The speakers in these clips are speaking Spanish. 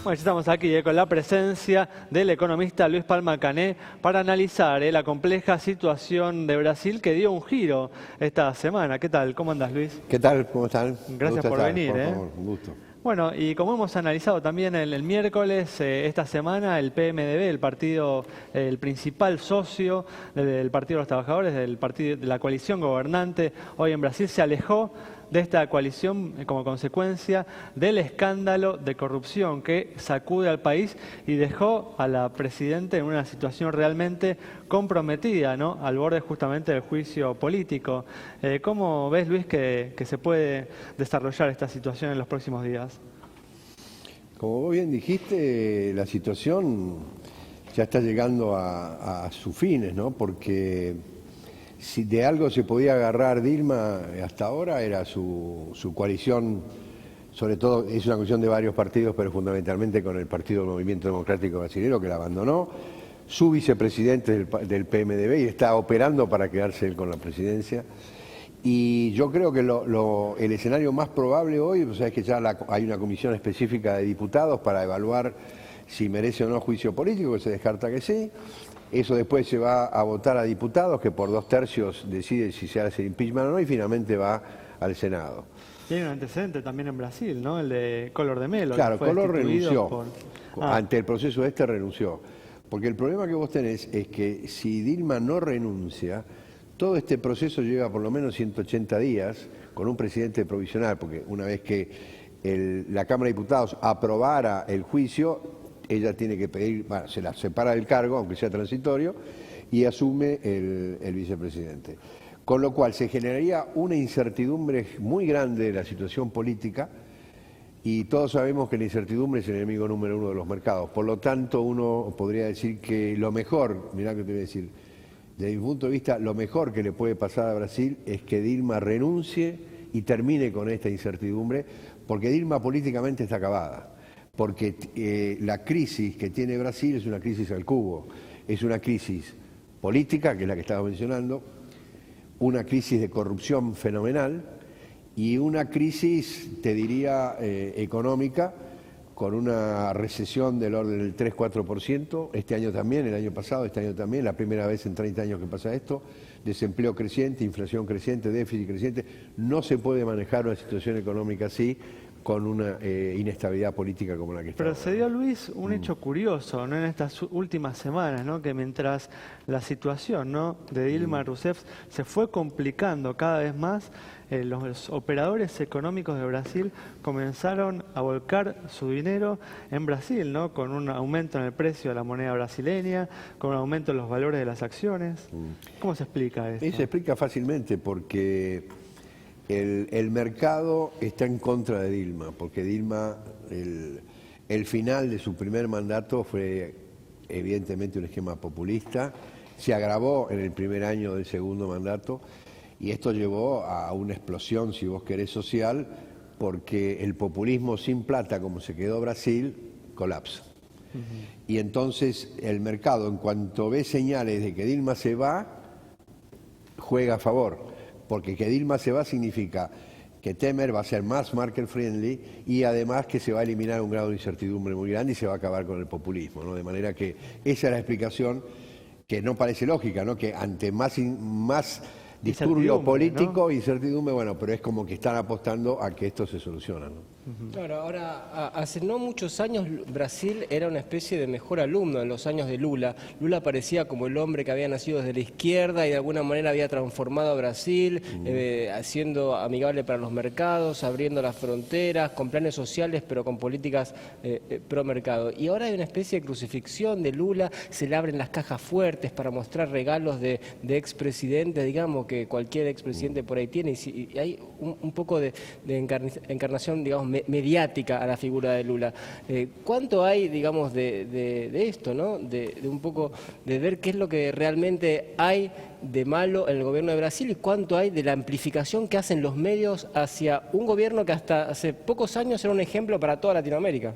Bueno, ya estamos aquí con la presencia del economista Luis Palma Cané para analizar la compleja situación de Brasil que dio un giro esta semana. ¿Qué tal? ¿Cómo andas, Luis? ¿Qué tal? ¿Cómo están? Gracias por venir. Por favor, un gusto. Bueno, y como hemos analizado también el miércoles, esta semana el PMDB, el partido, el principal socio del Partido de los Trabajadores, del partido, de la coalición gobernante hoy en Brasil, se alejó de esta coalición como consecuencia del escándalo de corrupción que sacude al país y dejó a la presidenta en una situación realmente comprometida, ¿no? Al borde justamente del juicio político. ¿Cómo ves, Luis, que se puede desarrollar esta situación en los próximos días? Como vos bien dijiste, la situación ya está llegando a sus fines, ¿no? Porque si de algo se podía agarrar Dilma hasta ahora era su coalición, sobre todo es una coalición de varios partidos, pero fundamentalmente con el Partido del Movimiento Democrático Brasileño, que la abandonó, su vicepresidente del PMDB y está operando para quedarse él con la presidencia. Y yo creo que el escenario más probable hoy, o sea, es que ya hay una comisión específica de diputados para evaluar si merece o no juicio político, que se descarta que sí. Eso después se va a votar a diputados, que por 2/3 decide si se hace impeachment o no, y finalmente va al Senado. Tiene un antecedente también en Brasil, ¿no? El de Collor de Mello. Claro, Collor renunció. Ah. Ante el proceso renunció. Porque el problema que vos tenés es que si Dilma no renuncia, todo este proceso lleva por lo menos 180 días con un presidente provisional, porque una vez que la Cámara de Diputados aprobara el juicio, ella tiene que pedir, bueno, se la separa del cargo, aunque sea transitorio, y asume el vicepresidente. Con lo cual se generaría una incertidumbre muy grande de la situación política, y todos sabemos que la incertidumbre es el enemigo número uno de los mercados. Por lo tanto, uno podría decir que lo mejor, mirá que te voy a decir, desde mi punto de vista, lo mejor que le puede pasar a Brasil es que Dilma renuncie y termine con esta incertidumbre, porque Dilma políticamente está acabada. Porque la crisis que tiene Brasil es una crisis al cubo, es una crisis política, que es la que estaba mencionando, una crisis de corrupción fenomenal y una crisis, te diría, económica, con una recesión del orden del 3-4%, este año también, el año pasado, este año también, la primera vez en 30 años que pasa esto, desempleo creciente, inflación creciente, déficit creciente. No se puede manejar una situación económica así, con una inestabilidad política como la que está. Pero se dio, Luis, un hecho curioso, ¿no? En estas últimas semanas, ¿no? Que mientras la situación, ¿no? de Dilma Rousseff se fue complicando cada vez más, los operadores económicos de Brasil comenzaron a volcar su dinero en Brasil, ¿no? Con un aumento en el precio de la moneda brasileña, con un aumento en los valores de las acciones. ¿Cómo se explica esto? Se explica fácilmente porque el mercado está en contra de Dilma, porque Dilma, el final de su primer mandato fue evidentemente un esquema populista, se agravó en el primer año del segundo mandato y esto llevó a una explosión, si vos querés, social, porque el populismo sin plata, como se quedó Brasil, colapsa. Y entonces el mercado, en cuanto ve señales de que Dilma se va, juega a favor. Porque que Dilma se va significa que Temer va a ser más market friendly y además que se va a eliminar un grado de incertidumbre muy grande y se va a acabar con el populismo, ¿no? De manera que esa es la explicación que no parece lógica, ¿no? Que ante más disturbio político, ¿no? Incertidumbre, bueno, pero es como que están apostando a que esto se soluciona, ¿no? Claro, ahora, hace no muchos años Brasil era una especie de mejor alumno en los años de Lula. Lula parecía como el hombre que había nacido desde la izquierda y de alguna manera había transformado a Brasil, haciendo amigable para los mercados, abriendo las fronteras, con planes sociales, pero con políticas pro mercado. Y ahora hay una especie de crucifixión de Lula, se le abren las cajas fuertes para mostrar regalos de expresidentes, digamos, que cualquier expresidente por ahí tiene, y hay un poco de encarnación, digamos, mediática a la figura de Lula. ¿Cuánto hay, digamos, de esto, ¿no? De un poco de ver qué es lo que realmente hay de malo en el gobierno de Brasil y cuánto hay de la amplificación que hacen los medios hacia un gobierno que hasta hace pocos años era un ejemplo para toda Latinoamérica?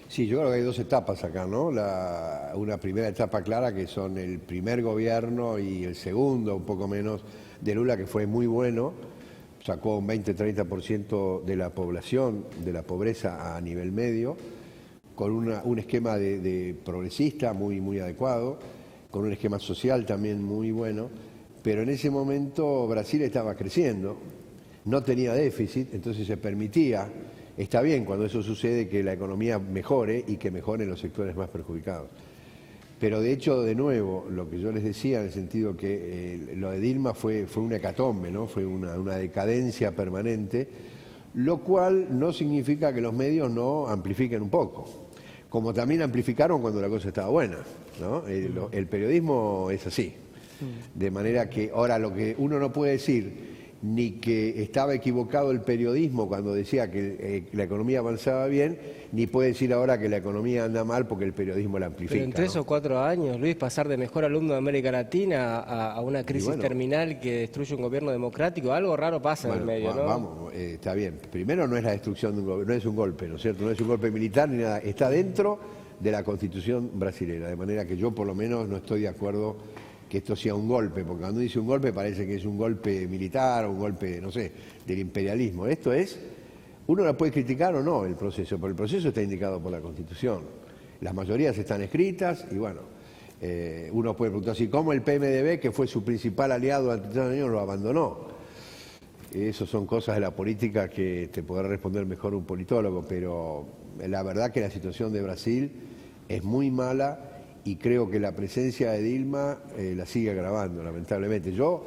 Sí, yo creo que hay dos etapas acá, ¿no? Una primera etapa clara que son el primer gobierno y el segundo, un poco menos, de Lula, que fue muy bueno, sacó un 20-30% de la población, de la pobreza a nivel medio, con un esquema de progresista muy adecuado, con un esquema social también muy bueno, pero en ese momento Brasil estaba creciendo, no tenía déficit, entonces se permitía, está bien cuando eso sucede, que la economía mejore y que mejoren los sectores más perjudicados. Pero de hecho, de nuevo, lo que yo les decía, en el sentido que lo de Dilma fue una hecatombe, ¿no? Fue una decadencia permanente, lo cual no significa que los medios no amplifiquen un poco, como también amplificaron cuando la cosa estaba buena, ¿no? El periodismo es así, de manera que ahora lo que uno no puede decir ni que estaba equivocado el periodismo cuando decía que la economía avanzaba bien, ni puede decir ahora que la economía anda mal porque el periodismo la amplifica. Pero en 3 o 4 años, Luis, pasar de mejor alumno de América Latina a una crisis terminal que destruye un gobierno democrático, algo raro pasa en el medio, ¿no? Vamos, está bien. Primero no es la destrucción de un gobierno, no es un golpe, ¿no es cierto? No es un golpe militar ni nada, está dentro de la Constitución brasilera, de manera que yo por lo menos no estoy de acuerdo que esto sea un golpe, porque cuando dice un golpe parece que es un golpe militar o un golpe, no sé, del imperialismo. Esto es, uno la puede criticar o no el proceso, pero el proceso está indicado por la Constitución. Las mayorías están escritas y bueno, uno puede preguntar si cómo el PMDB, que fue su principal aliado durante 3 años, lo abandonó. Esas son cosas de la política que te podrá responder mejor un politólogo, pero la verdad que la situación de Brasil es muy mala y creo que la presencia de Dilma la sigue agravando, lamentablemente. Yo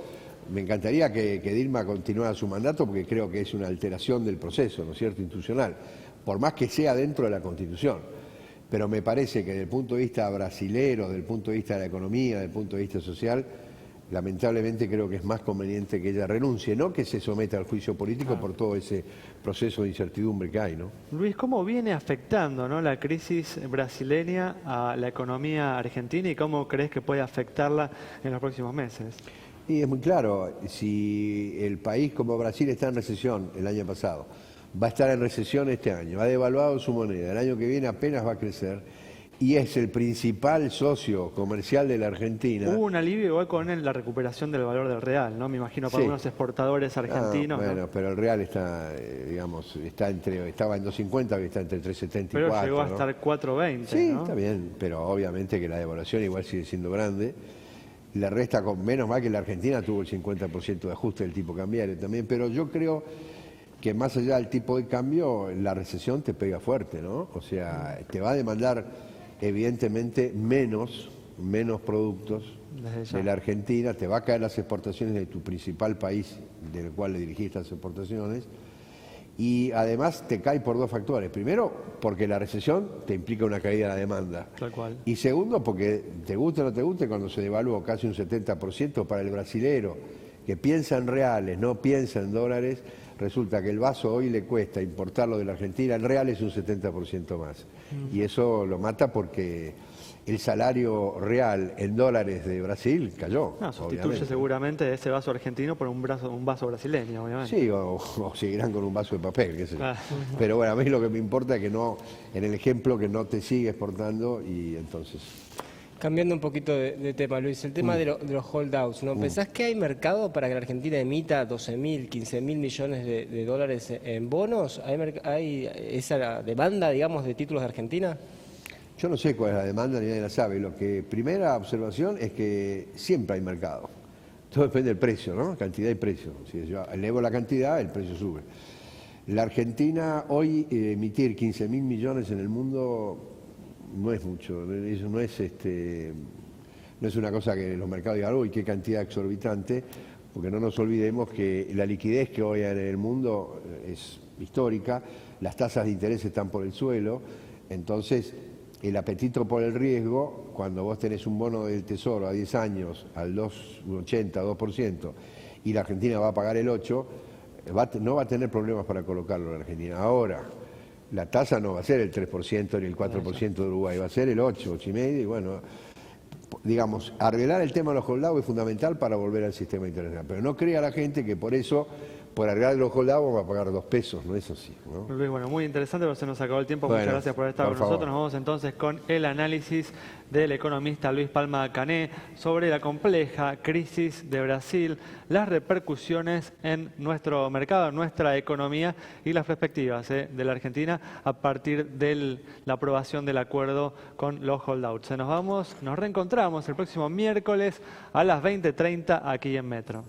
me encantaría que Dilma continuara su mandato porque creo que es una alteración del proceso, ¿no es cierto?, institucional, por más que sea dentro de la Constitución. Pero me parece que desde el punto de vista brasilero, desde el punto de vista de la economía, desde el punto de vista social, lamentablemente creo que es más conveniente que ella renuncie, no que se someta al juicio político por todo ese proceso de incertidumbre que hay, ¿no? Luis, ¿cómo viene afectando, ¿no?, la crisis brasileña a la economía argentina y cómo crees que puede afectarla en los próximos meses? Y es muy claro, si el país como Brasil está en recesión el año pasado, va a estar en recesión este año, ha devaluado su moneda, el año que viene apenas va a crecer, y es el principal socio comercial de la Argentina. Hubo un alivio igual con la recuperación del valor del real, ¿no? Me imagino para algunos exportadores argentinos. Bueno, ¿no? Pero el real está, digamos, estaba en 2.50, que está entre 3.74. Pero llegó a ¿no? estar 4.20, Sí, ¿no? está bien, pero obviamente que la devaluación igual sigue siendo grande. Le resta, con menos mal que la Argentina tuvo el 50% de ajuste del tipo cambiario también, pero yo creo que más allá del tipo de cambio, la recesión te pega fuerte, ¿no? O sea, te va a demandar evidentemente menos productos de la Argentina, te va a caer las exportaciones de tu principal país, del cual le dirigís estas exportaciones, y además te cae por 2 factores. Primero, porque la recesión te implica una caída de la demanda. Tal cual. Y segundo, porque te guste o no te guste, cuando se devaluó casi un 70% para el brasilero, que piensa en reales, no piensa en dólares, resulta que el vaso hoy le cuesta importarlo de la Argentina, en reales un 70% más. Y eso lo mata porque el salario real en dólares de Brasil cayó. No, sustituye obviamente. seguramente ese vaso argentino por un vaso brasileño, obviamente. Sí, o seguirán con un vaso de papel, qué sé yo. Pero bueno, a mí lo que me importa es que no, en el ejemplo, que no te sigue exportando y entonces... Cambiando un poquito de tema, Luis, el tema de los holdouts, ¿no? ¿Pensás que hay mercado para que la Argentina emita 12.000, 15.000 millones de dólares en bonos? ¿Hay esa demanda, digamos, de títulos de Argentina? Yo no sé cuál es la demanda, ni nadie la sabe. Primera observación es que siempre hay mercado. Todo depende del precio, ¿no? Cantidad y precio. Si yo elevo la cantidad, el precio sube. La Argentina hoy emitir 15.000 millones en el mundo no es mucho, eso no es una cosa que los mercados digan, uy, qué cantidad exorbitante, porque no nos olvidemos que la liquidez que hoy hay en el mundo es histórica, las tasas de interés están por el suelo, entonces el apetito por el riesgo, cuando vos tenés un bono del Tesoro a 10 años al 2,80, 2%, y la Argentina va a pagar el 8%, no va a tener problemas para colocarlo en la Argentina. Ahora, la tasa no va a ser el 3% ni el 4% de Uruguay, va a ser el 8, 8,5%, y bueno, digamos, arreglar el tema de los holdouts es fundamental para volver al sistema internacional. Pero no crea la gente que por eso por arreglar los holdados vamos a pagar 2 pesos, no es así, ¿no? Luis, bueno, muy interesante, pero se nos acabó el tiempo. Bueno, Muchas gracias por estar por con favor. nosotros. Nos vamos entonces con el análisis del economista Luis Palma Cané sobre la compleja crisis de Brasil, las repercusiones en nuestro mercado, en nuestra economía y las perspectivas de la Argentina a partir de la aprobación del acuerdo con los holdouts. Nos reencontramos el próximo miércoles a las 20:30 aquí en Metro.